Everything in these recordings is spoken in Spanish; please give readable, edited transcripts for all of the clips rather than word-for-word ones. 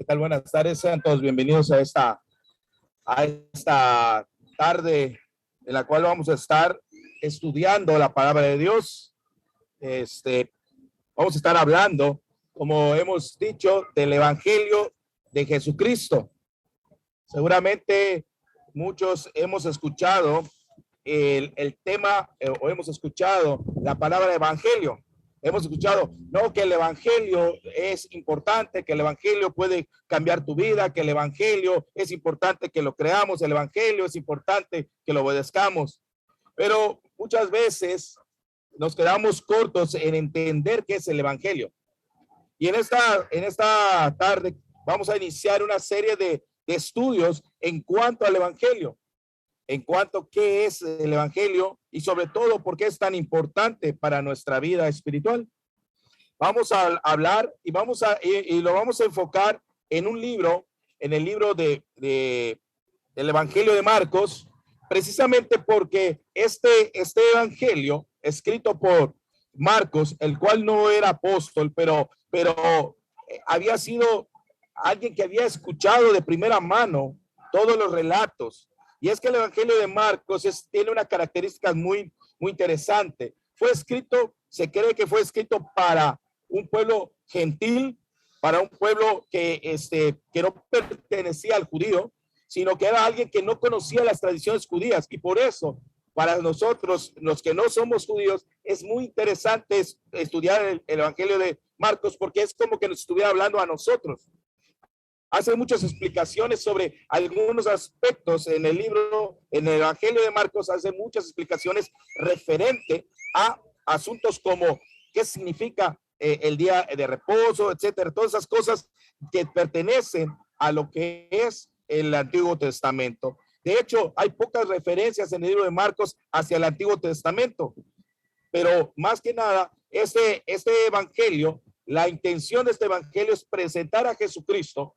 ¿Qué tal? Buenas tardes, sean todos bienvenidos a esta tarde en la cual vamos a estar estudiando la palabra de Dios. Vamos a estar hablando, como hemos dicho, del Evangelio de Jesucristo. Seguramente muchos hemos escuchado el tema o hemos escuchado la palabra evangelio. Hemos escuchado, no, que el evangelio es importante, que el evangelio puede cambiar tu vida, que el evangelio es importante que lo creamos, el evangelio es importante que lo obedezcamos. Pero muchas veces nos quedamos cortos en entender qué es el evangelio. Y en esta tarde vamos a iniciar una serie de estudios en cuanto al evangelio, en cuanto a qué es el evangelio y sobre todo por qué es tan importante para nuestra vida espiritual. Vamos a hablar y lo vamos a enfocar en un libro, en el libro del Evangelio de Marcos, precisamente porque este evangelio escrito por Marcos, el cual no era apóstol, pero había sido alguien que había escuchado de primera mano todos los relatos. Y es que el Evangelio de Marcos tiene una característica muy interesante. Se cree que fue escrito para un pueblo gentil, para un pueblo que no pertenecía al judío, sino que era alguien que no conocía las tradiciones judías. Y por eso, para nosotros, los que no somos judíos, es muy interesante estudiar el Evangelio de Marcos, porque es como que nos estuviera hablando a nosotros. Hace muchas explicaciones sobre algunos aspectos en el libro, en el Evangelio de Marcos, hace muchas explicaciones referente a asuntos como qué significa el día de reposo, etcétera. Todas esas cosas que pertenecen a lo que es el Antiguo Testamento. De hecho, hay pocas referencias en el libro de Marcos hacia el Antiguo Testamento, pero más que nada, este evangelio, la intención de este evangelio es presentar a Jesucristo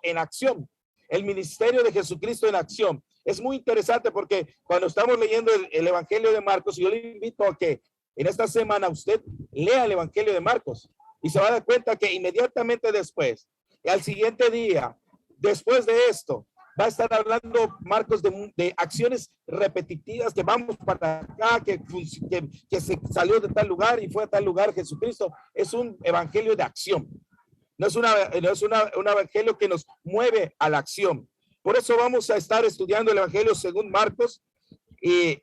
en acción, el ministerio de Jesucristo en acción. Es muy interesante porque cuando estamos leyendo el Evangelio de Marcos, yo le invito a que en esta semana usted lea el Evangelio de Marcos y se va a dar cuenta que inmediatamente después, al siguiente día, después de esto, va a estar hablando Marcos de acciones repetitivas, que vamos para acá, que se salió de tal lugar y fue a tal lugar Jesucristo. Es un evangelio de acción. No es un evangelio que nos mueve a la acción. Por eso vamos a estar estudiando el evangelio según Marcos. Y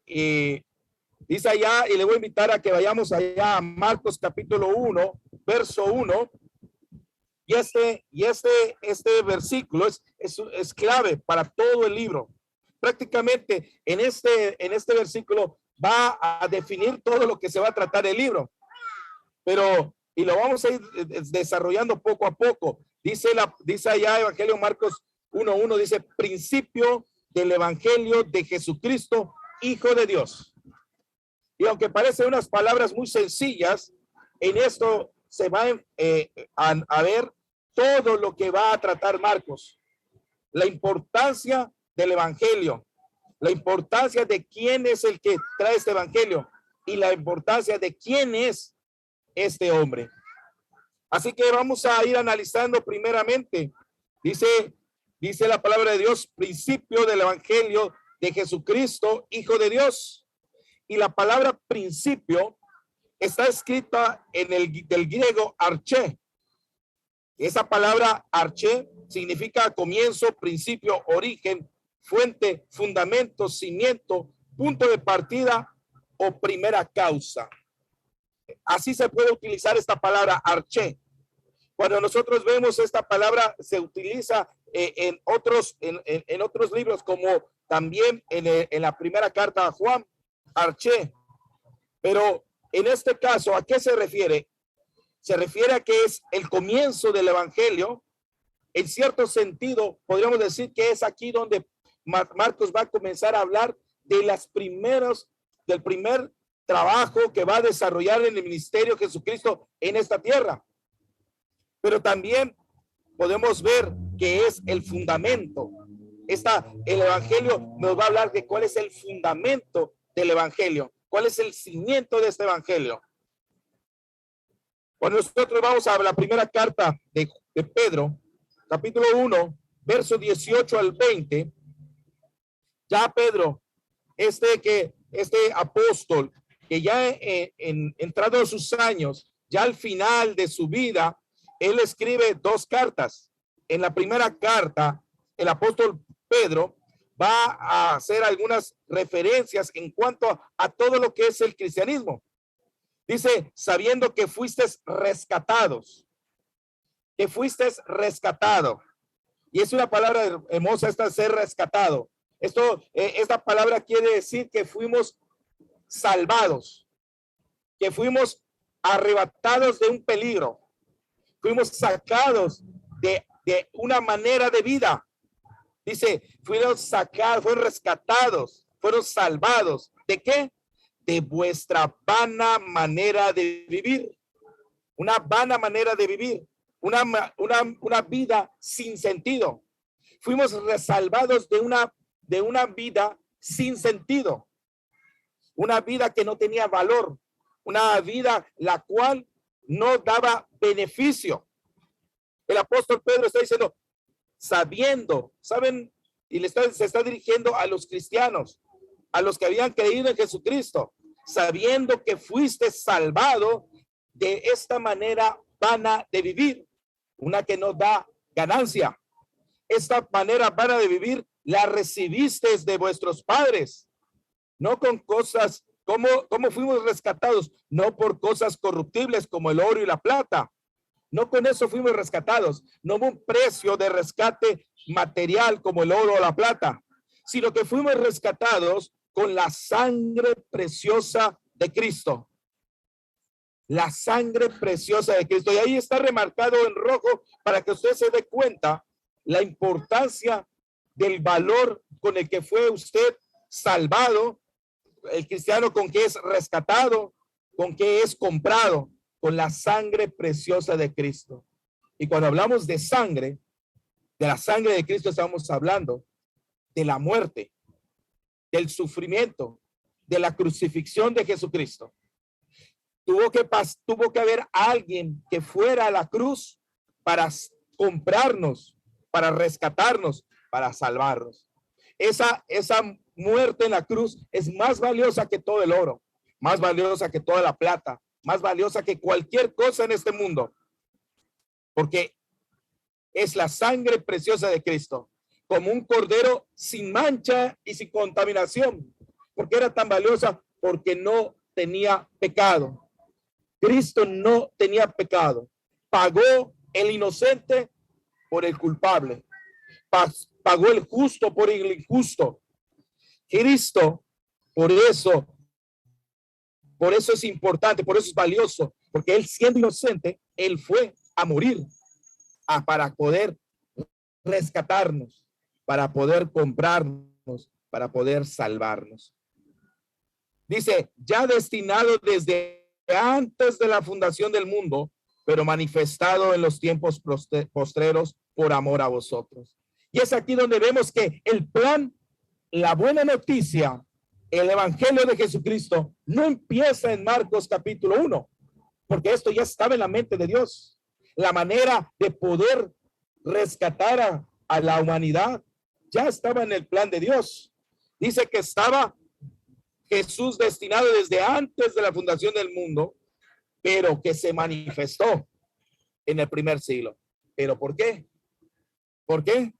dice allá, y le voy a invitar a que vayamos allá a Marcos capítulo 1, verso 1. Y este versículo es clave para todo el libro. Prácticamente en este versículo va a definir todo lo que se va a tratar el libro. Y lo vamos a ir desarrollando poco a poco. Dice allá Evangelio Marcos 1:1, dice, principio del Evangelio de Jesucristo, Hijo de Dios. Y aunque parecen unas palabras muy sencillas, en esto se va a ver todo lo que va a tratar Marcos. La importancia del Evangelio, la importancia de quién es el que trae este Evangelio y la importancia de quién es este hombre. Así que vamos a ir analizando primeramente. Dice la palabra de Dios, principio del Evangelio de Jesucristo, Hijo de Dios. Y la palabra principio está escrita del griego arché. Esa palabra arché significa comienzo, principio, origen, fuente, fundamento, cimiento, punto de partida o primera causa. Así se puede utilizar esta palabra arché. Cuando nosotros vemos esta palabra, se utiliza en otros libros, como también en la primera carta a Juan, arché. Pero en este caso, ¿a qué se refiere? Se refiere a que es el comienzo del evangelio. En cierto sentido, podríamos decir que es aquí donde Marcos va a comenzar a hablar de del primer trabajo que va a desarrollar en el ministerio de Jesucristo en esta tierra. Pero también podemos ver que es el fundamento. El evangelio nos va a hablar de cuál es el fundamento del evangelio, cuál es el cimiento de este evangelio. Cuando nosotros vamos a la primera carta de de Pedro, capítulo 1, verso 18 al 20, ya Pedro, este apóstol, que ya entrado sus años, ya al final de su vida, él escribe dos cartas. En la primera carta, el apóstol Pedro va a hacer algunas referencias en cuanto a todo lo que es el cristianismo. Dice, sabiendo que fuisteis rescatados, que fuisteis rescatado. Y es una palabra hermosa esta, ser rescatado. Esta palabra quiere decir que fuimos salvados, que fuimos arrebatados de un peligro, fuimos sacados de una manera de vida. Dice, fueron sacados, fueron rescatados, fueron salvados. ¿De qué? De vuestra vana manera de vivir. Una vana manera de vivir. Una vida sin sentido. Fuimos salvados de una vida sin sentido. Una vida que no tenía valor. Una vida la cual no daba beneficio. El apóstol Pedro está diciendo, sabiendo, ¿saben? Y se está dirigiendo a los cristianos, a los que habían creído en Jesucristo, sabiendo que fuiste salvado de esta manera vana de vivir, una que no da ganancia. Esta manera vana de vivir la recibiste de vuestros padres, no con cosas, como fuimos rescatados, no por cosas corruptibles como el oro y la plata. No con eso fuimos rescatados, no hubo un precio de rescate material como el oro o la plata, sino que fuimos rescatados con la sangre preciosa de Cristo. La sangre preciosa de Cristo. Y ahí está remarcado en rojo para que usted se dé cuenta la importancia del valor con el que fue usted salvado, el cristiano con que es rescatado, con que es comprado, con la sangre preciosa de Cristo. Y cuando hablamos de sangre, de la sangre de Cristo, estamos hablando de la muerte, del sufrimiento, de la crucifixión de Jesucristo. Tuvo que haber alguien que fuera a la cruz para comprarnos, para rescatarnos, para salvarnos. Esa muerte en la cruz es más valiosa que todo el oro, más valiosa que toda la plata, más valiosa que cualquier cosa en este mundo, porque es la sangre preciosa de Cristo, como un cordero sin mancha y sin contaminación. ¿Por qué era tan valiosa? Porque no tenía pecado. Cristo no tenía pecado. Pagó el inocente por el culpable. Pagó el justo por el injusto. Cristo, por eso es importante, por eso es valioso, porque él siendo inocente, él fue a morir para poder rescatarnos, para poder comprarnos, para poder salvarnos. Dice, ya destinado desde antes de la fundación del mundo, pero manifestado en los tiempos postreros por amor a vosotros. Y es aquí donde vemos que el plan, la buena noticia, el evangelio de Jesucristo no empieza en Marcos capítulo 1, porque esto ya estaba en la mente de Dios. La manera de poder rescatar a la humanidad ya estaba en el plan de Dios. Dice que estaba Jesús destinado desde antes de la fundación del mundo, pero que se manifestó en el primer siglo. ¿Pero por qué? ¿Por qué?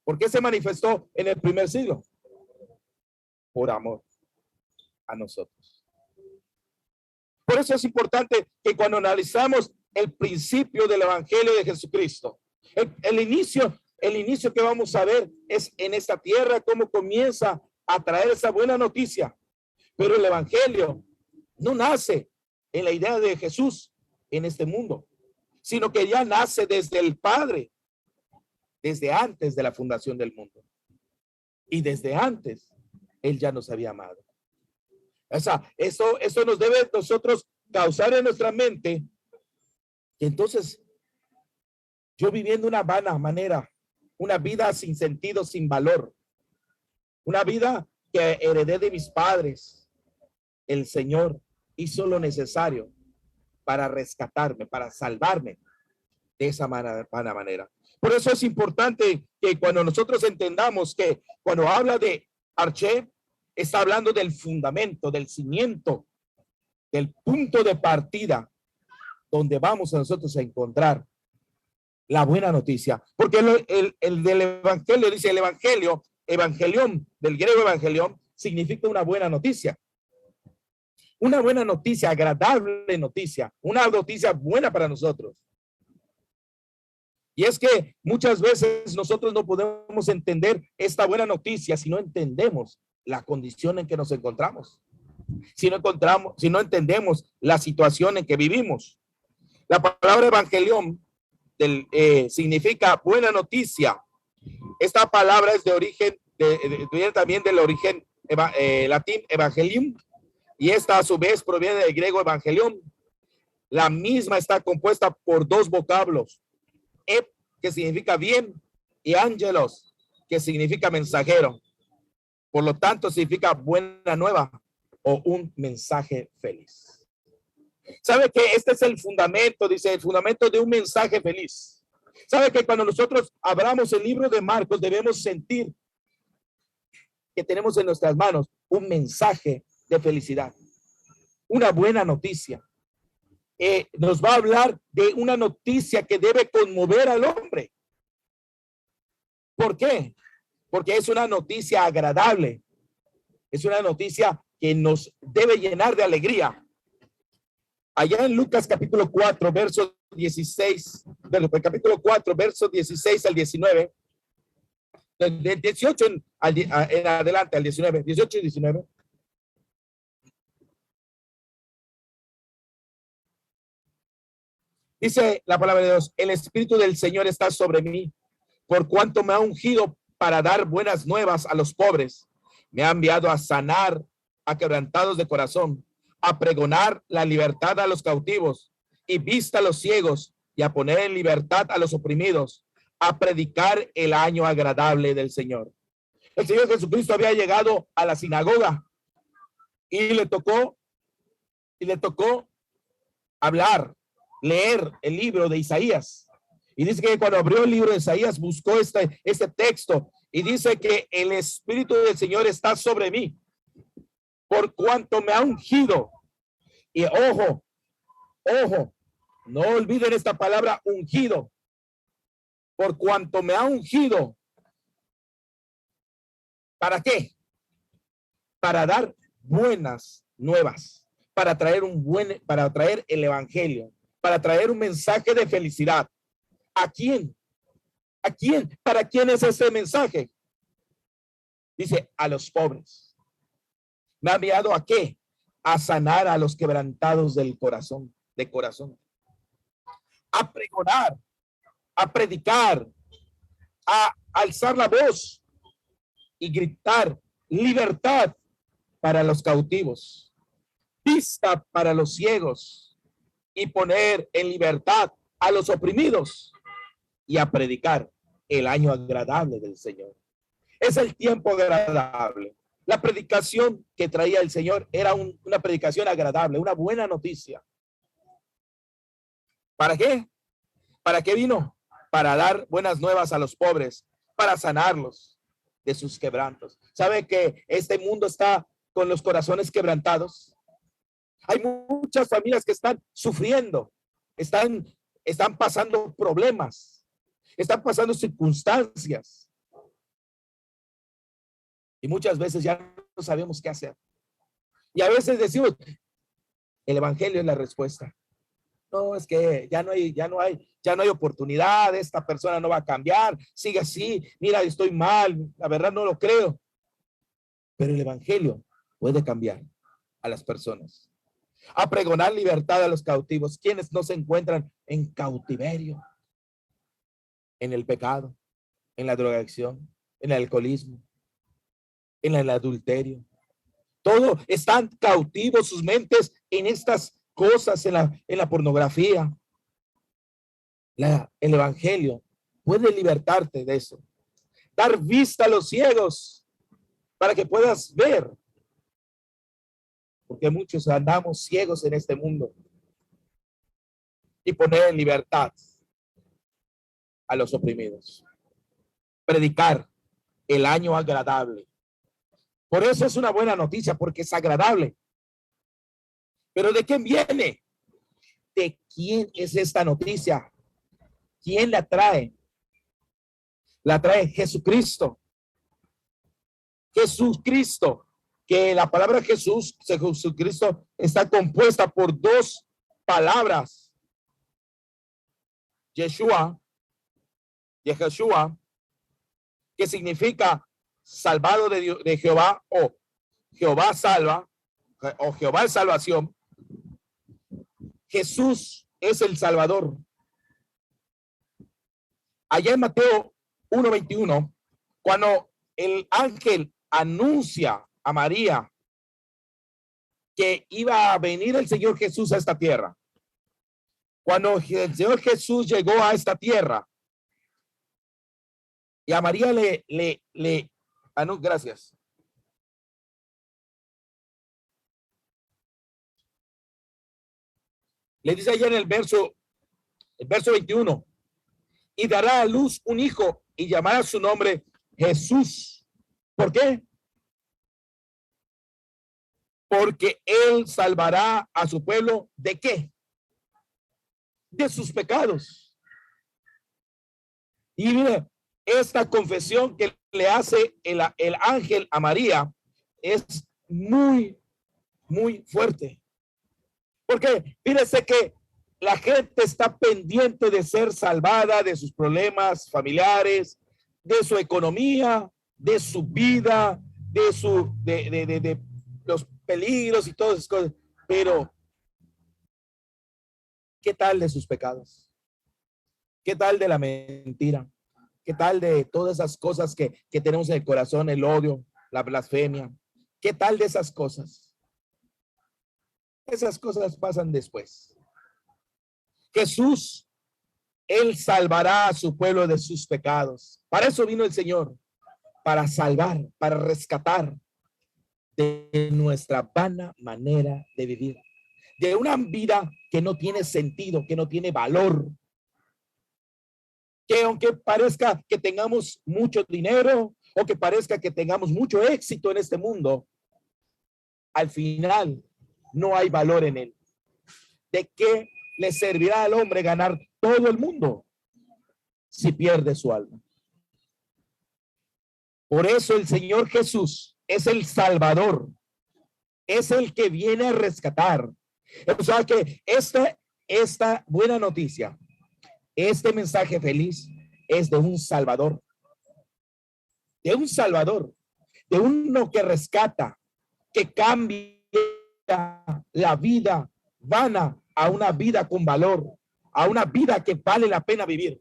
¿Por qué se manifestó en el primer siglo? Por amor a nosotros. Por eso es importante que cuando analizamos el principio del evangelio de Jesucristo, el inicio que vamos a ver es en esta tierra, cómo comienza a traer esa buena noticia. Pero el evangelio no nace en la idea de Jesús en este mundo, sino que ya nace desde el Padre, desde antes de la fundación del mundo. Y desde antes, él ya nos había amado. O sea, eso nos debe nosotros causar en nuestra mente que entonces yo viviendo una vana manera, una vida sin sentido, sin valor, una vida que heredé de mis padres, el Señor hizo lo necesario para rescatarme, para salvarme. de esa manera. Por eso es importante que cuando nosotros entendamos que cuando habla de arché, está hablando del fundamento, del cimiento, del punto de partida donde vamos a nosotros a encontrar la buena noticia. Porque el del evangelio dice el evangelio, evangelión, del griego evangelión, significa una buena noticia. Una buena noticia, agradable noticia, una noticia buena para nosotros. Y es que muchas veces nosotros no podemos entender esta buena noticia si no entendemos la condición en que nos encontramos. Si no entendemos la situación en que vivimos. La palabra evangelión significa buena noticia. Esta palabra es de origen, viene también del origen latín evangelium, y esta a su vez proviene del griego evangelión. La misma está compuesta por dos vocablos, que significa bien, y ángelos, que significa mensajero. Por lo tanto, significa buena nueva o un mensaje feliz. ¿Sabe que este es el fundamento? Dice, el fundamento de un mensaje feliz. ¿Sabe que cuando nosotros abramos el libro de Marcos debemos sentir que tenemos en nuestras manos un mensaje de felicidad? Una buena noticia. Nos va a hablar de una noticia que debe conmover al hombre. ¿Por qué? Porque es una noticia agradable. Es una noticia que nos debe llenar de alegría. Allá en Lucas capítulo 4, verso 16, capítulo 4, versos 16 al 19, del 18 en adelante al 19, 18 y 19. Dice la palabra de Dios, el Espíritu del Señor está sobre mí, por cuanto me ha ungido para dar buenas nuevas a los pobres. Me ha enviado a sanar a quebrantados de corazón, a pregonar la libertad a los cautivos y vista a los ciegos, y a poner en libertad a los oprimidos, a predicar el año agradable del Señor. El Señor Jesucristo había llegado a la sinagoga y le tocó hablar, leer el libro de Isaías. Y dice que cuando abrió el libro de Isaías buscó este texto y dice que el Espíritu del Señor está sobre mí, por cuanto me ha ungido. Y ojo, no olviden esta palabra ungido. Por cuanto me ha ungido. ¿Para qué? Para dar buenas nuevas, para traer el evangelio, para traer un mensaje de felicidad. ¿A quién? ¿A quién? ¿Para quién es ese mensaje? Dice, a los pobres. ¿Me ha enviado a qué? A sanar a los quebrantados de corazón. A pregonar, a predicar, a alzar la voz y gritar libertad para los cautivos, vista para los ciegos, y poner en libertad a los oprimidos, y a predicar el año agradable del Señor. Es el tiempo agradable. La predicación que traía el Señor era una predicación agradable, una buena noticia. ¿Para qué? ¿Para qué vino? Para dar buenas nuevas a los pobres, para sanarlos de sus quebrantos. ¿Sabe que este mundo está con los corazones quebrantados? Hay muchas familias que están sufriendo, están pasando problemas, están pasando circunstancias. Y muchas veces ya no sabemos qué hacer. Y a veces decimos, el evangelio es la respuesta. No, es que ya no hay oportunidad, esta persona no va a cambiar, sigue así, mira, estoy mal, la verdad no lo creo. Pero el evangelio puede cambiar a las personas. A pregonar libertad a los cautivos, quienes no se encuentran en cautiverio, en el pecado, en la drogadicción, en el alcoholismo, en el adulterio. Todo están cautivos sus mentes en estas cosas, en la pornografía. El evangelio puede libertarte de eso. Dar vista a los ciegos para que puedas ver. Porque muchos andamos ciegos en este mundo. Y poner en libertad a los oprimidos. Predicar el año agradable. Por eso es una buena noticia, porque es agradable. Pero ¿de quién viene? ¿De quién es esta noticia? ¿Quién la trae? La trae Jesucristo. Jesucristo, que la palabra Jesucristo está compuesta por dos palabras. Yeshua, que significa salvado de Jehová, o Jehová salva, o Jehová es salvación. Jesús es el Salvador. Allá en Mateo 1:21, cuando el ángel anuncia a María que iba a venir el Señor Jesús a esta tierra, cuando el Señor Jesús llegó a esta tierra y a María gracias. Le dice allá en el verso 21, y dará a luz un hijo y llamará su nombre Jesús. ¿Por qué? Porque él salvará a su pueblo ¿de qué? De sus pecados. Y mire, esta confesión que le hace el ángel a María es muy, muy fuerte. Porque fíjese que la gente está pendiente de ser salvada de sus problemas familiares, de su economía, de su vida, de los peligros y todas esas cosas. Pero, ¿qué tal de sus pecados? ¿Qué tal de la mentira? ¿Qué tal de todas esas cosas que tenemos en el corazón, el odio, la blasfemia? ¿Qué tal de esas cosas? Esas cosas pasan después. Jesús, él salvará a su pueblo de sus pecados. Para eso vino el Señor, para salvar, para rescatar de nuestra vana manera de vivir, de una vida que no tiene sentido, que no tiene valor, que aunque parezca que tengamos mucho dinero o que parezca que tengamos mucho éxito en este mundo, al final no hay valor en él. ¿De qué le servirá al hombre ganar todo el mundo si pierde su alma? Por eso el Señor Jesús es el Salvador, es el que viene a rescatar. O sea que esta buena noticia, este mensaje feliz es de un Salvador, de uno que rescata, que cambia la vida vana a una vida con valor, a una vida que vale la pena vivir.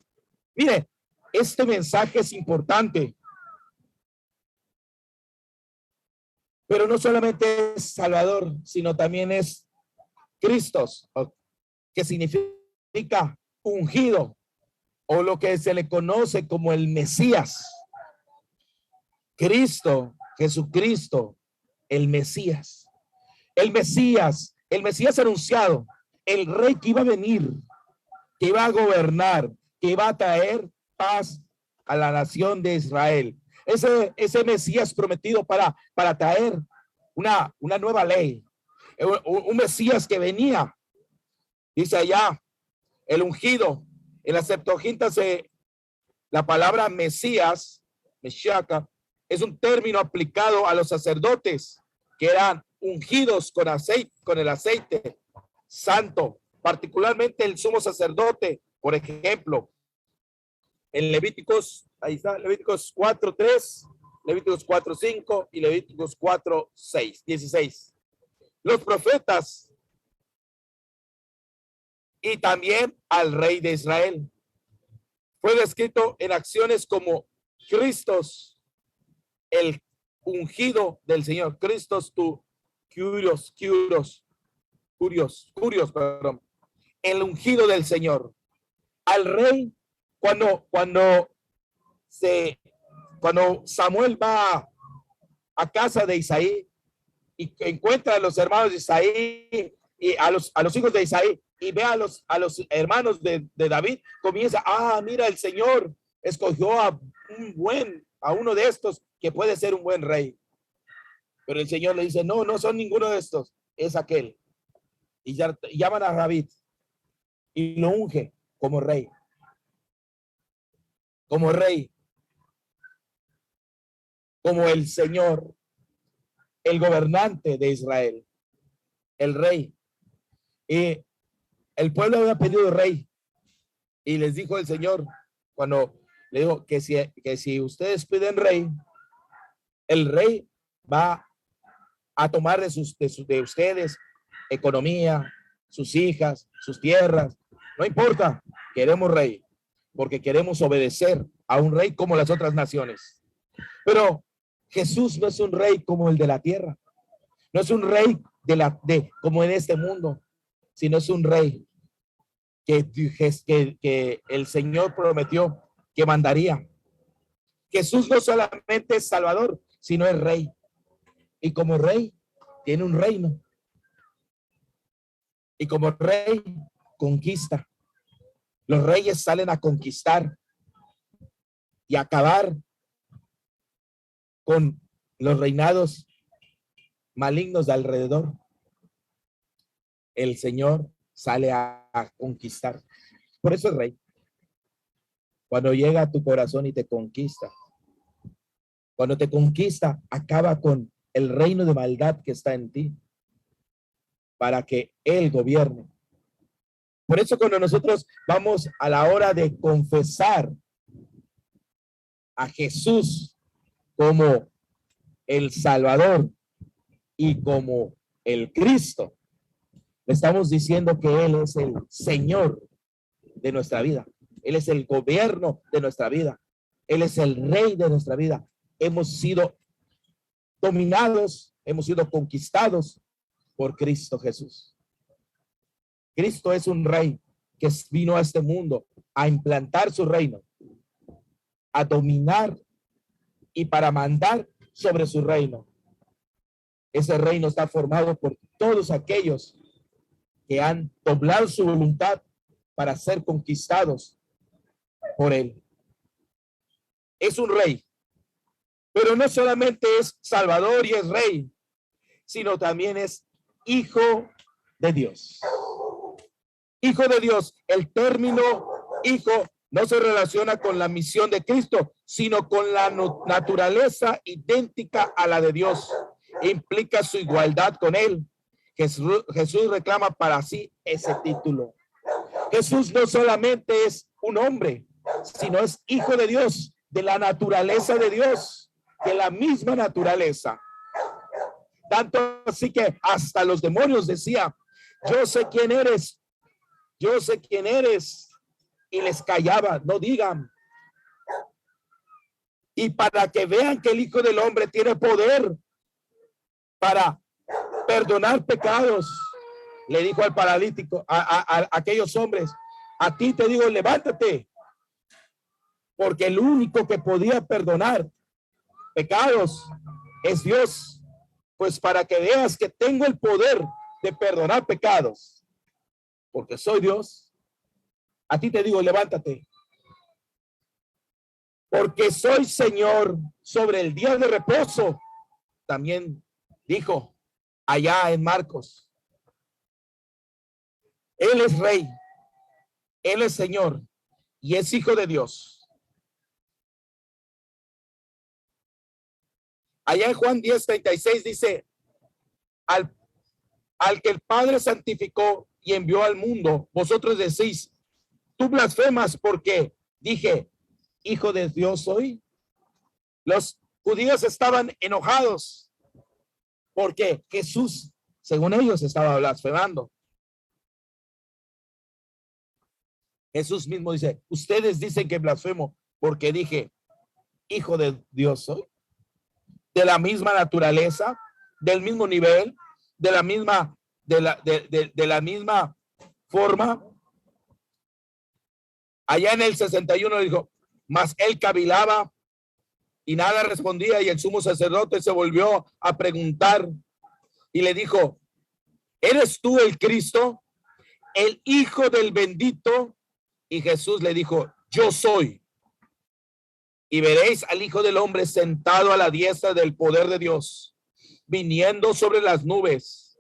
Mire, este mensaje es importante, pero no solamente es Salvador, sino también es Cristos, que significa ungido, o lo que se le conoce como el Mesías. Cristo, Jesucristo, el Mesías. El Mesías anunciado, el rey que iba a venir, que iba a gobernar, que iba a traer paz a la nación de Israel. Ese Mesías prometido para traer una nueva ley. Un Mesías que venía, dice allá, el ungido. En la Septuaginta la palabra Mesías, Meshiach, es un término aplicado a los sacerdotes que eran ungidos con el aceite santo, particularmente el sumo sacerdote. Por ejemplo, en Levíticos, ahí está, Levíticos 4:3, Levíticos 4:5 y Levíticos 4:16. Los profetas y también al rey de Israel. Fue descrito en acciones como Cristos, el ungido del Señor. Cristos, tu curios, perdón. El ungido del Señor. Al rey, cuando Samuel va a casa de Isaí y encuentra a los hermanos de Isaí y a los hijos de Isaí y ve a los hermanos de David, comienza, mira, el Señor escogió a uno de estos que puede ser un buen rey. Pero el Señor le dice, no, no son ninguno de estos, es aquel. Y ya llaman a David y lo unge como rey. Como rey. Como el Señor, el gobernante de Israel, el rey. Y el pueblo había pedido rey. Y les dijo el Señor, cuando le dijo que si ustedes piden rey, el rey va a tomar de ustedes economía, sus hijas, sus tierras. No importa, queremos rey, porque queremos obedecer a un rey como las otras naciones. Pero Jesús no es un rey como el de la tierra. No es un rey como en este mundo, sino es un rey que el Señor prometió que mandaría. Jesús no solamente es Salvador, sino es rey. Y como rey, tiene un reino. Y como rey, conquista. Los reyes salen a conquistar y acabar con los reinados malignos de alrededor. El Señor sale a conquistar. Por eso es rey. Cuando llega a tu corazón y te conquista. Cuando te conquista, acaba con el reino de maldad que está en ti. Para que Él gobierne. Por eso cuando nosotros vamos a la hora de confesar a Jesús como el Salvador y como el Cristo, le estamos diciendo que Él es el Señor de nuestra vida. Él es el gobierno de nuestra vida. Él es el Rey de nuestra vida. Hemos sido dominados, hemos sido conquistados por Cristo Jesús. Cristo es un rey que vino a este mundo a implantar su reino, a dominar y para mandar sobre su reino. Ese reino está formado por todos aquellos que han doblado su voluntad para ser conquistados por él. Es un rey, pero no solamente es Salvador y es rey, sino también es hijo de Dios. Hijo de Dios. El término hijo no se relaciona con la misión de Cristo, sino con la naturaleza idéntica a la de Dios. Implica su igualdad con él. Jesús reclama para sí ese título. Jesús no solamente es un hombre, sino es hijo de Dios, de la naturaleza de Dios, de la misma naturaleza. Tanto así que hasta los demonios decía, yo sé quién eres. Yo sé quién eres. Y les callaba, no digan. Y para que vean que el Hijo del Hombre tiene poder para perdonar pecados, le dijo al paralítico, a aquellos hombres, a ti te digo, levántate. Porque el único que podía perdonar pecados es Dios. Pues para que veas que tengo el poder de perdonar pecados, porque soy Dios, a ti te digo, levántate. Porque soy Señor sobre el día de reposo. También dijo allá en Marcos. Él es rey, Él es Señor y es hijo de Dios. Allá en Juan 10:36 dice, al que el Padre santificó y envió al mundo, vosotros decís, tú blasfemas porque dije, hijo de Dios soy. Los judíos estaban enojados porque Jesús, según ellos, estaba blasfemando. Jesús mismo dice, ustedes dicen que blasfemo porque dije, hijo de Dios soy. De la misma naturaleza, del mismo nivel, de la misma forma. Allá en el 61 dijo, mas él cavilaba y nada respondía, y el sumo sacerdote se volvió a preguntar y le dijo, ¿eres tú el Cristo, el Hijo del bendito? Y Jesús le dijo, yo soy. Y veréis al Hijo del Hombre sentado a la diestra del poder de Dios, viniendo sobre las nubes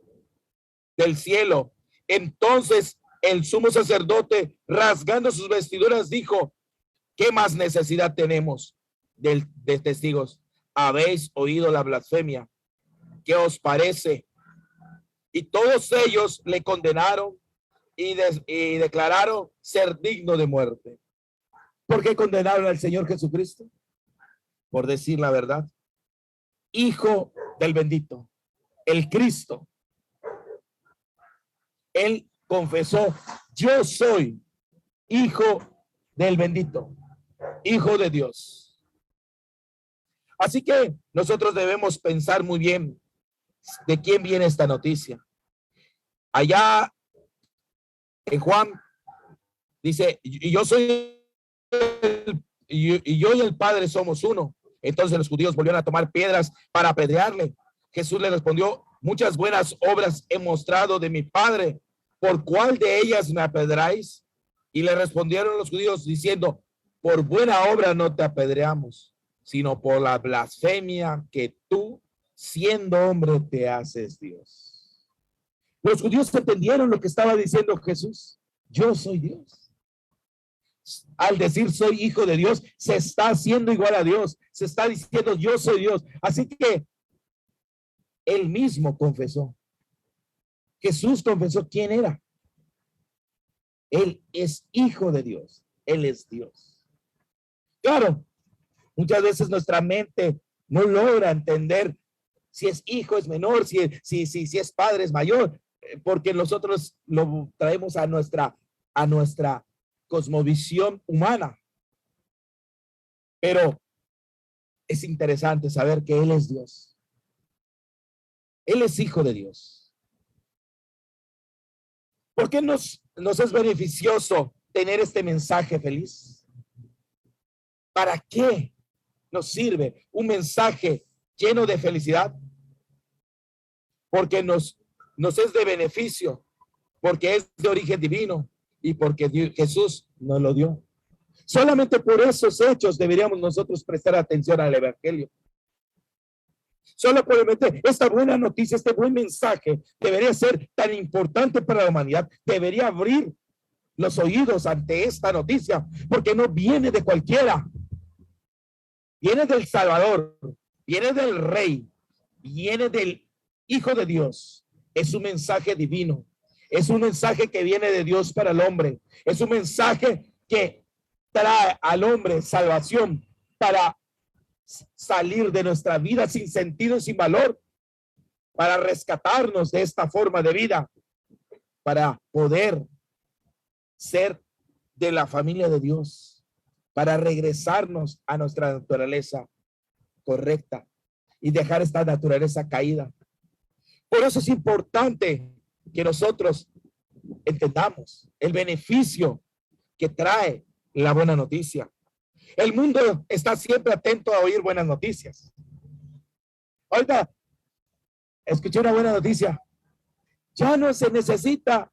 del cielo. Entonces el sumo sacerdote, rasgando sus vestiduras, dijo, ¿qué más necesidad tenemos de testigos? Habéis oído la blasfemia. ¿Qué os parece? Y todos ellos le condenaron y declararon ser digno de muerte. ¿Por qué condenaron al Señor Jesucristo? Por decir la verdad. Hijo del bendito, el Cristo. Él confesó, yo soy hijo del bendito, hijo de Dios. Así que nosotros debemos pensar muy bien de quién viene esta noticia. Allá en Juan dice, y yo soy y yo y el Padre somos uno. Entonces los judíos volvieron a tomar piedras para apedrearle. Jesús le respondió, muchas buenas obras he mostrado de mi Padre, ¿por cuál de ellas me apedreáis? Y le respondieron los judíos diciendo, por buena obra no te apedreamos, sino por la blasfemia que tú, siendo hombre, te haces Dios. Los judíos entendieron lo que estaba diciendo Jesús. Yo soy Dios. Al decir soy hijo de Dios, se está haciendo igual a Dios. Se está diciendo yo soy Dios. Así que él mismo confesó. Jesús confesó quién era. Él es hijo de Dios. Él es Dios. Claro, muchas veces nuestra mente no logra entender si es hijo, es menor, si es padre, es mayor, porque nosotros lo traemos a nuestra cosmovisión humana. Pero es interesante saber que Él es Dios. Él es hijo de Dios. ¿Por qué nos es beneficioso tener este mensaje feliz? ¿Para qué nos sirve un mensaje lleno de felicidad? Porque nos es de beneficio, porque es de origen divino y porque Jesús nos lo dio. Solamente por esos hechos deberíamos nosotros prestar atención al evangelio. Solo probablemente esta buena noticia, este buen mensaje debería ser tan importante para la humanidad, debería abrir los oídos ante esta noticia, porque no viene de cualquiera, viene del Salvador, viene del Rey, viene del Hijo de Dios. Es un mensaje divino, es un mensaje que viene de Dios para el hombre, es un mensaje que trae al hombre salvación para salir de nuestra vida sin sentido y sin valor, para rescatarnos de esta forma de vida, para poder ser de la familia de Dios, para regresarnos a nuestra naturaleza correcta y dejar esta naturaleza caída. Por eso es importante que nosotros entendamos el beneficio que trae la buena noticia. El mundo está siempre atento a oír buenas noticias. Ahorita escuché una buena noticia. Ya no se necesita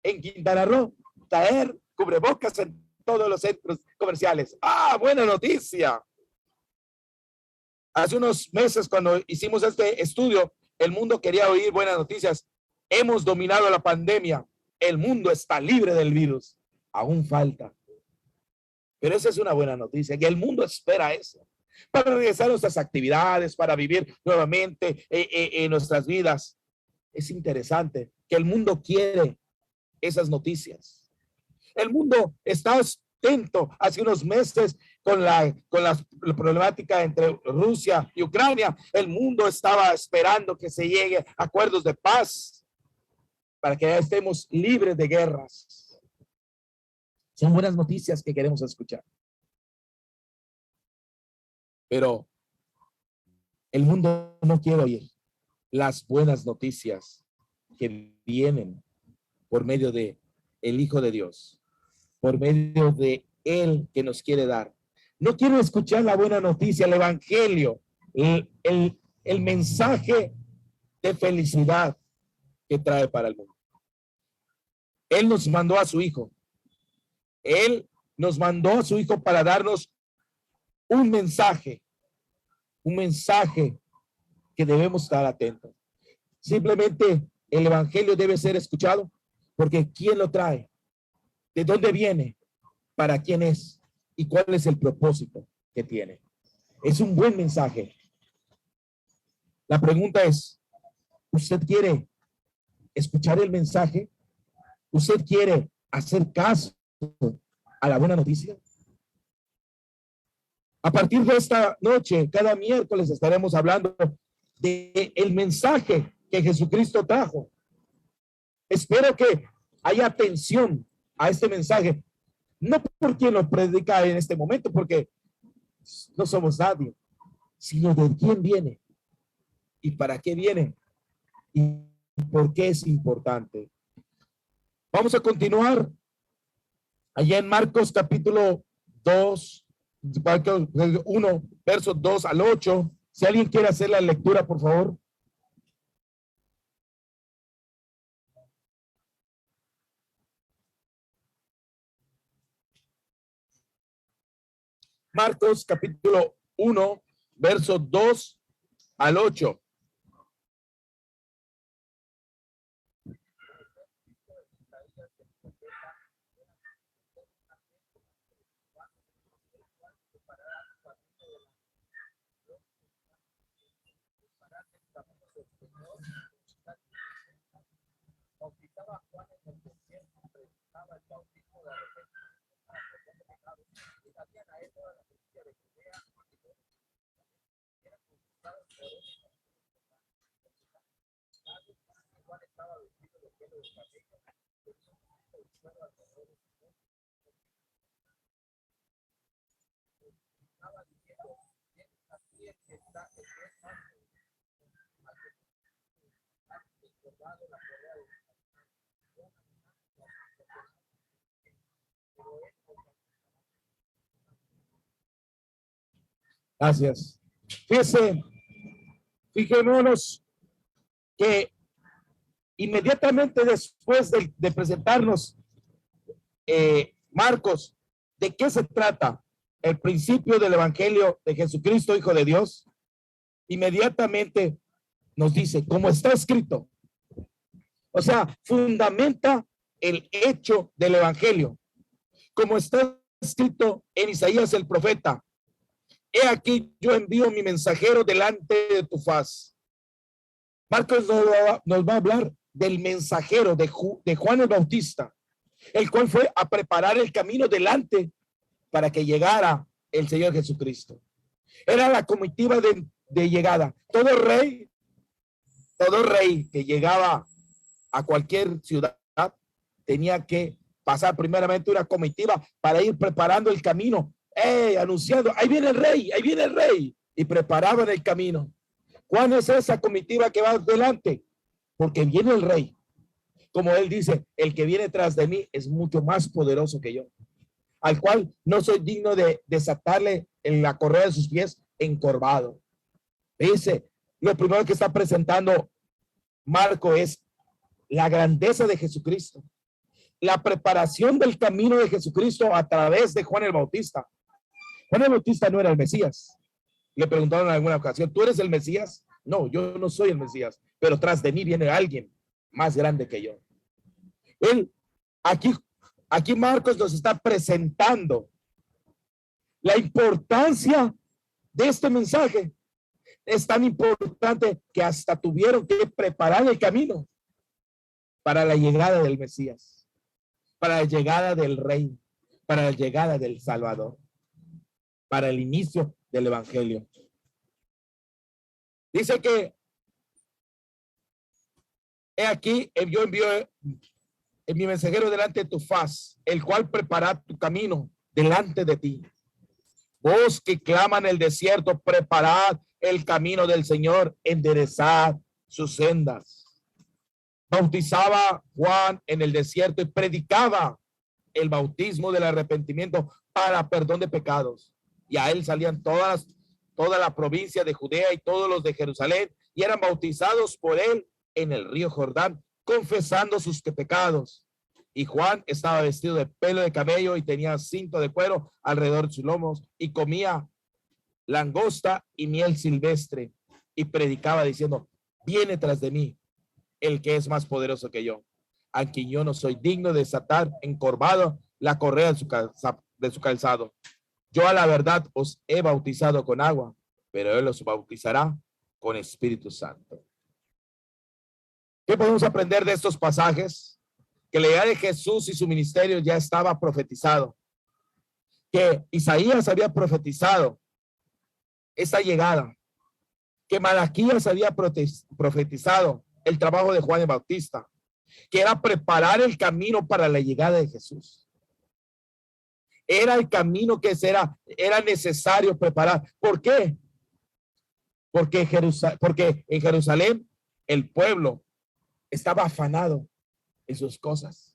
en Quintana Roo traer cubrebocas en todos los centros comerciales. ¡Ah, buena noticia! Hace unos meses, cuando hicimos este estudio, el mundo quería oír buenas noticias. Hemos dominado la pandemia. El mundo está libre del virus. Aún falta. Pero esa es una buena noticia, que el mundo espera eso, para regresar a nuestras actividades, para vivir nuevamente en nuestras vidas. Es interesante que el mundo quiere esas noticias. El mundo está atento hace unos meses con la problemática entre Rusia y Ucrania. El mundo estaba esperando que se llegue a acuerdos de paz para que ya estemos libres de guerras. Son buenas noticias que queremos escuchar. Pero el mundo no quiere oír las buenas noticias que vienen por medio de el Hijo de Dios, por medio de Él que nos quiere dar. No quiero escuchar la buena noticia, el evangelio, el mensaje de felicidad que trae para el mundo. Él nos mandó a su hijo. Él nos mandó a su hijo para darnos un mensaje que debemos estar atentos. Simplemente el evangelio debe ser escuchado porque ¿quién lo trae? ¿De dónde viene? ¿Para quién es? ¿Y cuál es el propósito que tiene? Es un buen mensaje. La pregunta es, ¿usted quiere escuchar el mensaje? ¿Usted quiere hacer caso a la buena noticia? A partir de esta noche, cada miércoles estaremos hablando de el mensaje que Jesucristo trajo. Espero que haya atención a este mensaje, no por quien lo predica en este momento, porque no somos nadie, sino de quién viene y para qué viene y por qué es importante. Vamos a continuar allá en Marcos capítulo 2, 1, versos 2 al 8. Si alguien quiere hacer la lectura, por favor. Marcos capítulo 1, versos 2 al 8. Gracias. Fijémonos que inmediatamente después de presentarnos Marcos, ¿de qué se trata? El principio del evangelio de Jesucristo, Hijo de Dios. Inmediatamente nos dice, como está escrito. O sea, fundamenta el hecho del evangelio. Como está escrito en Isaías el profeta. He aquí, yo envío mi mensajero delante de tu faz. Marcos nos va a hablar del mensajero de Juan el Bautista, el cual fue a preparar el camino delante para que llegara el Señor Jesucristo. Era la comitiva de llegada. Todo rey que llegaba a cualquier ciudad tenía que pasar primeramente una comitiva para ir preparando el camino, anunciando, ahí viene el rey, y preparaban el camino. ¿Cuál es esa comitiva que va delante? Porque viene el rey. Como él dice, el que viene tras de mí es mucho más poderoso que yo, al cual no soy digno de desatarle en la correa de sus pies encorvado. Dice, lo primero que está presentando Marco es la grandeza de Jesucristo, la preparación del camino de Jesucristo a través de Juan el Bautista. Juan el Bautista no era el Mesías. Le preguntaron en alguna ocasión, ¿tú eres el Mesías? No, yo no soy el Mesías, pero tras de mí viene alguien más grande que yo. Aquí Marcos nos está presentando la importancia de este mensaje. Es tan importante que hasta tuvieron que preparar el camino para la llegada del Mesías, para la llegada del Rey, para la llegada del Salvador, para el inicio del Evangelio. Dice que he aquí, yo envío en mi mensajero delante de tu faz, el cual prepara tu camino delante de ti. Vos que claman el desierto, preparad el camino del Señor, enderezad sus sendas. Bautizaba Juan en el desierto y predicaba el bautismo del arrepentimiento para perdón de pecados. Y a él salían toda la provincia de Judea y todos los de Jerusalén y eran bautizados por él en el río Jordán, confesando sus pecados. Y Juan estaba vestido de pelo de camello y tenía cinto de cuero alrededor de sus lomos y comía langosta y miel silvestre y predicaba diciendo: viene tras de mí el que es más poderoso que yo, a quien yo no soy digno de desatar encorvado la correa de su calzado. Yo a la verdad os he bautizado con agua, pero él os bautizará con Espíritu Santo. ¿Qué podemos aprender de estos pasajes? Que la llegada de Jesús y su ministerio ya estaba profetizado, que Isaías había profetizado esta llegada, que Malaquías había profetizado el trabajo de Juan el Bautista, que era preparar el camino para la llegada de Jesús. Era el camino que era necesario preparar. ¿Por qué? Porque en Jerusalén el pueblo estaba afanado en sus cosas,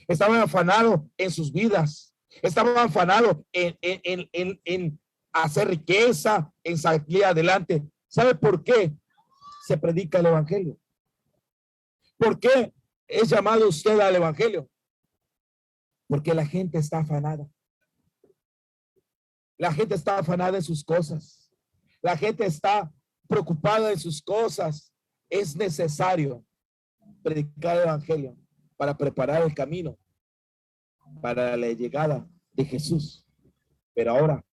estaba afanado en sus vidas, estaba afanado en hacer riqueza, en salir adelante. ¿Sabe por qué se predica el evangelio? ¿Por qué es llamado usted al evangelio? Porque la gente está afanada. La gente está afanada en sus cosas. La gente está preocupada en sus cosas. Es necesario predicar el evangelio para preparar el camino para la llegada de Jesús, pero ahora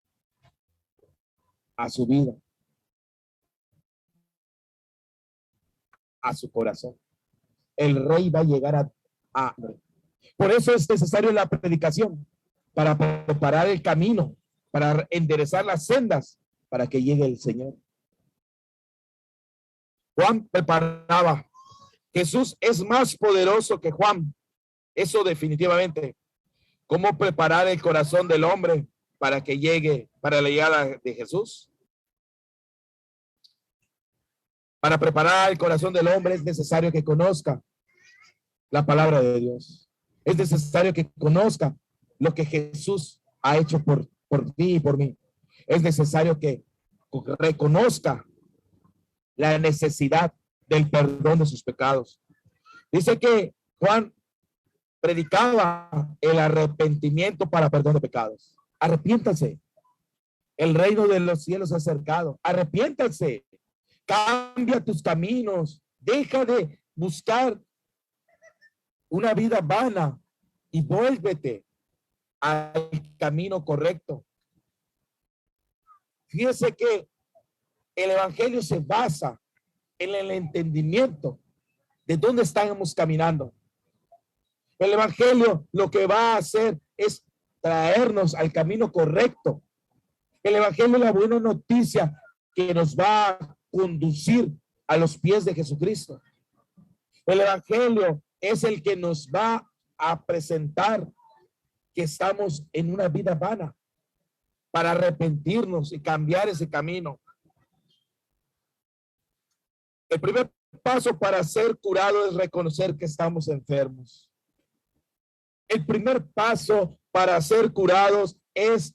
a su vida, a su corazón. El rey va a llegar a por eso es necesario la predicación, para preparar el camino, para enderezar las sendas, para que llegue el Señor. Juan preparaba. Jesús es más poderoso que Juan. Eso definitivamente. ¿Cómo preparar el corazón del hombre para que llegue, para la llegada de Jesús? Para preparar el corazón del hombre es necesario que conozca la palabra de Dios. Es necesario que conozca lo que Jesús ha hecho por ti y por mí. Es necesario que reconozca la necesidad del perdón de sus pecados. Dice que Juan predicaba el arrepentimiento para perdón de pecados. Arrepiéntanse. El reino de los cielos ha acercado. Arrepiéntanse. Cambia tus caminos. Deja de buscar una vida vana y vuélvete al camino correcto. Fíjese que el evangelio se basa en el entendimiento de dónde estamos caminando. El evangelio lo que va a hacer es traernos al camino correcto. El evangelio es la buena noticia que nos va a conducir a los pies de Jesucristo. El evangelio es el que nos va a presentar que estamos en una vida vana, para arrepentirnos y cambiar ese camino. El primer paso para ser curado es reconocer que estamos enfermos. El primer paso para ser curados es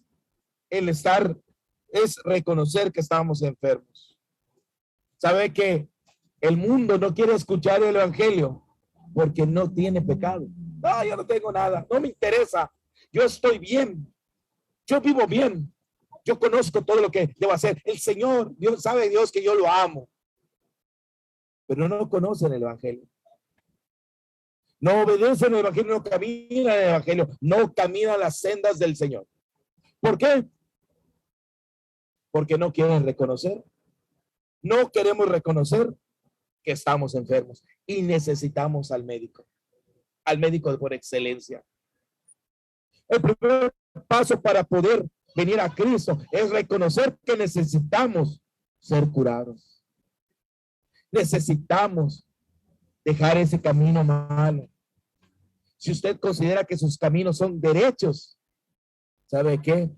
reconocer que estamos enfermos. ¿Sabe que el mundo no quiere escuchar el evangelio porque no tiene pecado? No, yo no tengo nada, no me interesa. Yo estoy bien. Yo vivo bien. Yo conozco todo lo que debo hacer. El Señor, Dios sabe, Dios, que yo lo amo. Pero no conocen el evangelio. No obedecen el evangelio, no caminan el evangelio, no caminan las sendas del Señor. ¿Por qué? Porque no quieren reconocer. No queremos reconocer que estamos enfermos y necesitamos al médico por excelencia. El primer paso para poder venir a Cristo es reconocer que necesitamos ser curados. Necesitamos dejar ese camino malo. Si usted considera que sus caminos son derechos, ¿sabe qué?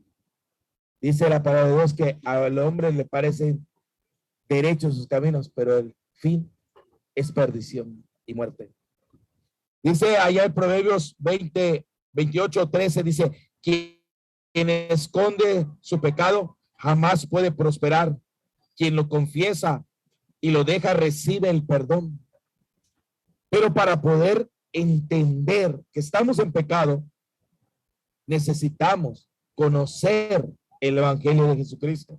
Dice la palabra de Dios que al hombre le parecen derechos sus caminos, pero el fin es perdición y muerte. Dice allá en Proverbios 28:13, dice: quien esconde su pecado jamás puede prosperar. Quien lo confiesa y lo deja recibe el perdón. Pero para poder entender que estamos en pecado, necesitamos conocer el Evangelio de Jesucristo.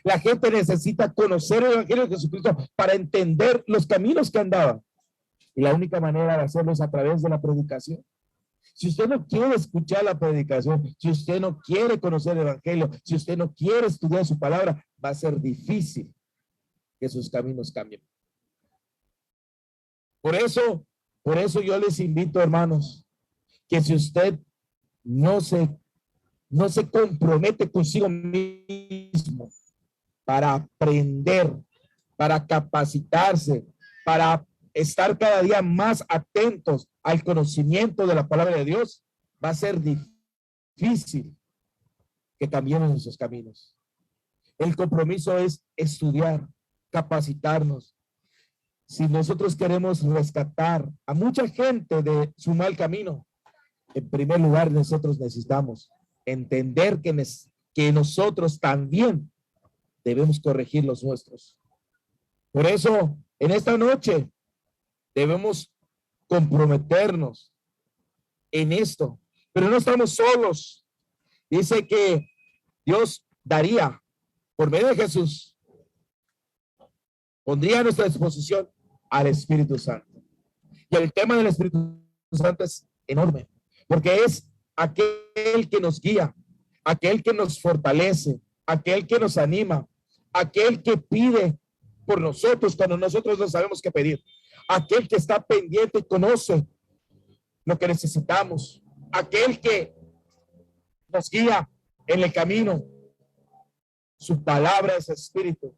La gente necesita conocer el Evangelio de Jesucristo para entender los caminos que andaba. Y la única manera de hacerlo es a través de la predicación. Si usted no quiere escuchar la predicación, si usted no quiere conocer el Evangelio, si usted no quiere estudiar su palabra, va a ser difícil que sus caminos cambien. Por eso yo les invito, hermanos, que si usted no se compromete consigo mismo para aprender, para capacitarse, para estar cada día más atentos al conocimiento de la palabra de Dios, va a ser difícil que cambiemos nuestros caminos. El compromiso es estudiar, capacitarnos. Si nosotros queremos rescatar a mucha gente de su mal camino, en primer lugar nosotros necesitamos entender que nosotros también debemos corregir los nuestros. Por eso, en esta noche, debemos comprometernos en esto, pero no estamos solos. Dice que Dios daría, por medio de Jesús, pondría a nuestra disposición al Espíritu Santo. Y el tema del Espíritu Santo es enorme, porque es aquel que nos guía, aquel que nos fortalece, aquel que nos anima, aquel que pide por nosotros cuando nosotros no sabemos qué pedir, aquel que está pendiente y conoce lo que necesitamos, aquel que nos guía en el camino. Su palabra es espíritu.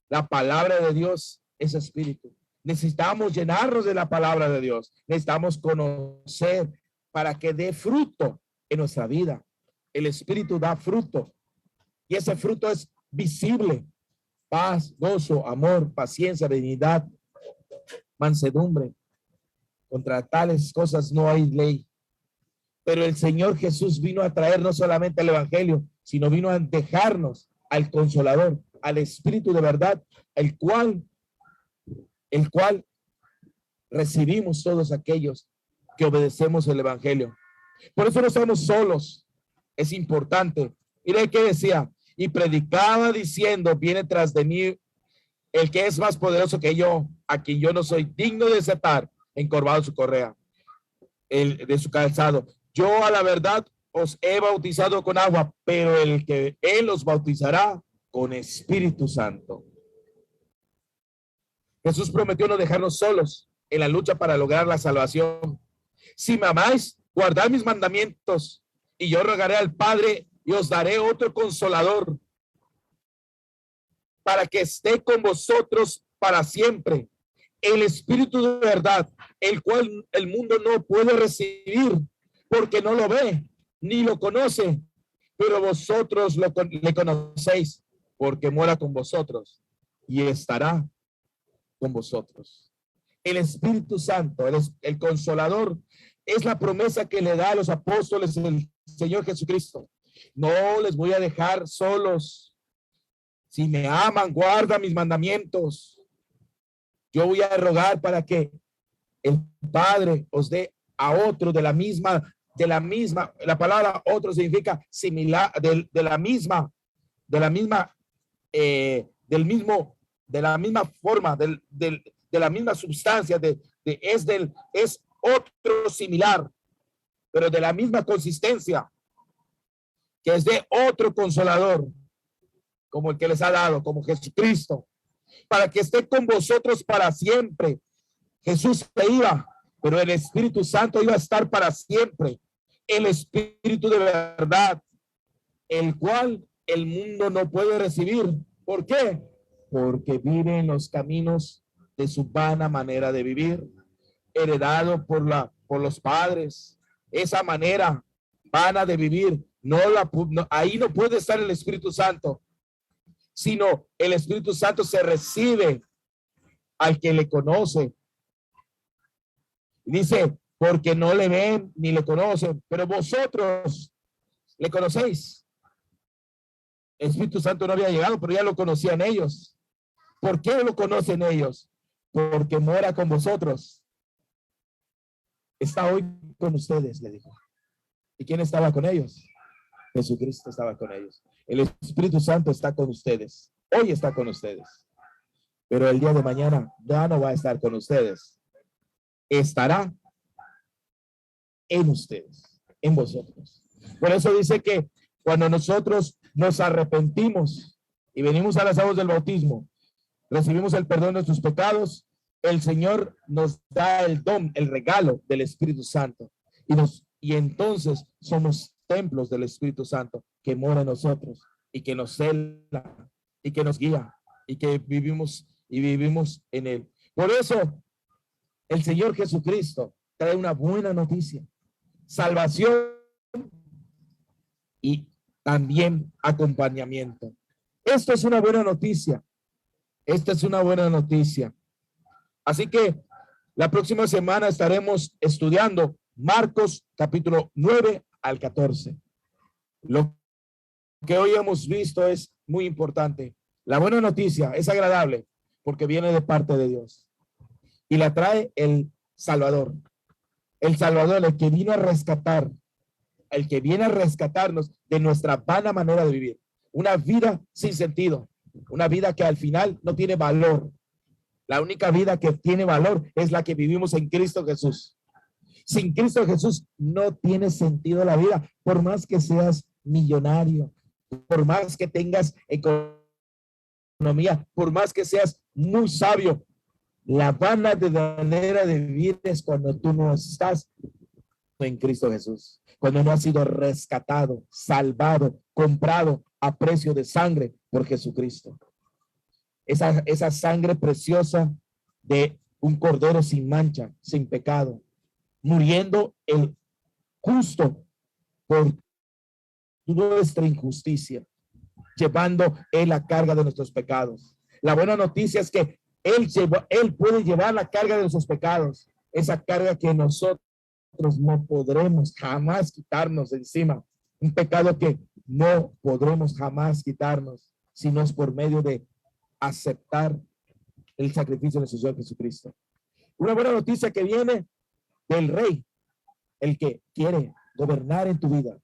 La palabra de Dios es espíritu. Necesitamos llenarnos de la palabra de Dios. Necesitamos conocer para que dé fruto en nuestra vida. El espíritu da fruto y ese fruto es visible: paz, gozo, amor, paciencia, benignidad, mansedumbre. Contra tales cosas no hay ley. Pero el Señor Jesús vino a traer no solamente el evangelio, sino vino a dejarnos al Consolador, al Espíritu de verdad, el cual recibimos todos aquellos que obedecemos el evangelio. Por eso no estamos solos. Es importante. Mire qué decía: y predicaba diciendo, viene tras de mí el que es más poderoso que yo, a quien yo no soy digno de desatar encorvado su correa, de su calzado. Yo a la verdad os he bautizado con agua, pero el que él os bautizará con Espíritu Santo. Jesús prometió no dejarnos solos en la lucha para lograr la salvación. Si me amáis, guardad mis mandamientos, y yo rogaré al Padre y os daré otro consolador para que esté con vosotros para siempre, el Espíritu de verdad, el cual el mundo no puede recibir porque no lo ve ni lo conoce, pero vosotros le conocéis porque mora con vosotros y estará con vosotros. El Espíritu Santo, el Consolador, es la promesa que le da a los apóstoles el Señor Jesucristo. No les voy a dejar solos. Si me aman, guarda mis mandamientos. Yo voy a rogar para que el Padre os dé a otro de la misma, la palabra otro significa similar, de la misma forma, de la misma sustancia, es otro similar, pero de la misma consistencia, que es de otro consolador, como el que les ha dado, como Jesucristo, para que esté con vosotros para siempre. Jesús se iba, pero el Espíritu Santo iba a estar para siempre. El Espíritu de verdad, el cual el mundo no puede recibir. ¿Por qué? Porque vive en los caminos de su vana manera de vivir, heredado por los padres. Esa manera vana de vivir, ahí no puede estar el Espíritu Santo, sino el Espíritu Santo se recibe al que le conoce. Dice, porque no le ven ni le conocen, pero vosotros le conocéis. El Espíritu Santo no había llegado, pero ya lo conocían ellos. ¿Por qué lo conocen ellos? porque mora con vosotros. Está hoy con ustedes, le dijo. ¿Y quién estaba con ellos? Jesucristo estaba con ellos. El Espíritu Santo está con ustedes. Hoy está con ustedes. Pero el día de mañana ya no va a estar con ustedes. Estará en ustedes, en vosotros. Por eso dice que cuando nosotros nos arrepentimos y venimos a las aguas del bautismo, recibimos el perdón de nuestros pecados, el Señor nos da el don, el regalo del Espíritu Santo. Y entonces somos templos del Espíritu Santo que mora en nosotros y que nos cela y que nos guía y que vivimos en él. Por eso el Señor Jesucristo trae una buena noticia: salvación y también acompañamiento. Esto es una buena noticia. Esta es una buena noticia. Así que la próxima semana estaremos estudiando Marcos capítulo 9 al 14. Lo que hoy hemos visto es muy importante. La buena noticia es agradable porque viene de parte de Dios y la trae el Salvador. El Salvador, el que vino a rescatar, el que viene a rescatarnos de nuestra vana manera de vivir. Una vida sin sentido, una vida que al final no tiene valor. La única vida que tiene valor es la que vivimos en Cristo Jesús. Sin Cristo Jesús no tiene sentido la vida, por más que seas millonario, por más que tengas economía, por más que seas muy sabio. La vana de manera de vivir es cuando tú no estás en Cristo Jesús, cuando no has sido rescatado, salvado, comprado a precio de sangre por Jesucristo. Esa sangre preciosa de un cordero sin mancha, sin pecado, muriendo el justo por nuestra injusticia, llevando él la carga de nuestros pecados. La buena noticia es que él puede llevar la carga de nuestros pecados, esa carga que nosotros no podremos jamás quitarnos de encima, un pecado que no podremos jamás quitarnos si no es por medio de aceptar el sacrificio de nuestro Señor Jesucristo. Una buena noticia que viene del Rey, el que quiere gobernar en tu vida,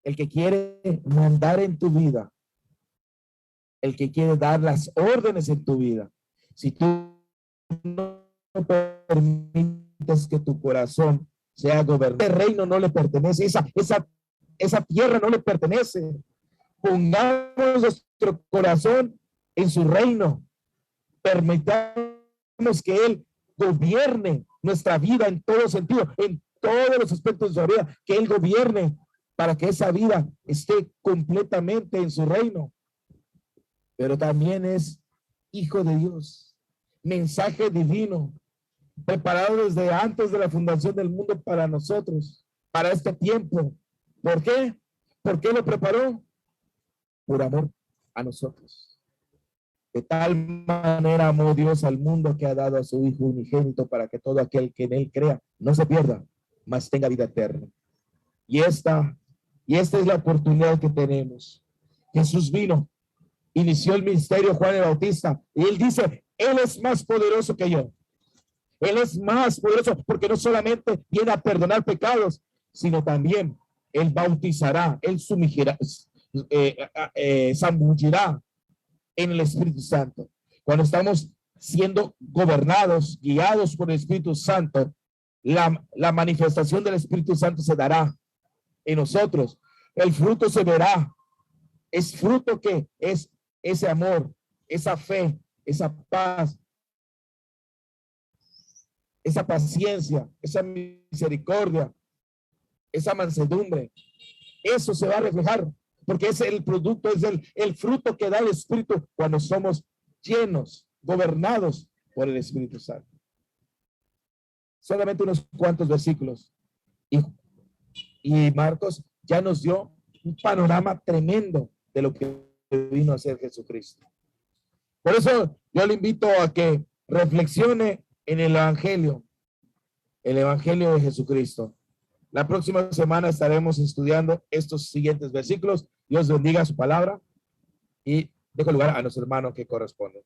el que quiere mandar en tu vida, el que quiere dar las órdenes en tu vida. Si tú no permites que tu corazón sea gobernado, el reino no le pertenece, esa tierra no le pertenece. Pongamos nuestro corazón en su reino, permitamos que él gobierne nuestra vida en todo sentido, en todos los aspectos de su vida, que él gobierne para que esa vida esté completamente en su reino. Pero también es hijo de Dios, mensaje divino, preparado desde antes de la fundación del mundo para nosotros, para este tiempo. ¿Por qué? ¿Por qué lo preparó? Por amor a nosotros. De tal manera amó Dios al mundo que ha dado a su Hijo unigénito para que todo aquel que en él crea no se pierda, mas tenga vida eterna. Y esta es la oportunidad que tenemos. Jesús vino, inició el ministerio Juan el Bautista y él dice, él es más poderoso que yo. Él es más poderoso porque no solamente viene a perdonar pecados, sino también él bautizará, él sumergirá, zambullirá en el Espíritu Santo. Cuando estamos siendo gobernados, guiados por el Espíritu Santo, la manifestación del Espíritu Santo se dará en nosotros. El fruto se verá. Es fruto que es ese amor, esa fe, esa paz, esa paciencia, esa misericordia, esa mansedumbre. Eso se va a reflejar porque es el producto, es el fruto que da el Espíritu cuando somos llenos, gobernados por el Espíritu Santo. Solamente unos cuantos versículos. Y Marcos ya nos dio un panorama tremendo de lo que vino a ser Jesucristo. Por eso yo le invito a que reflexione en el Evangelio de Jesucristo. La próxima semana estaremos estudiando estos siguientes versículos. Dios bendiga su palabra y dejo lugar a nuestro hermano que corresponde.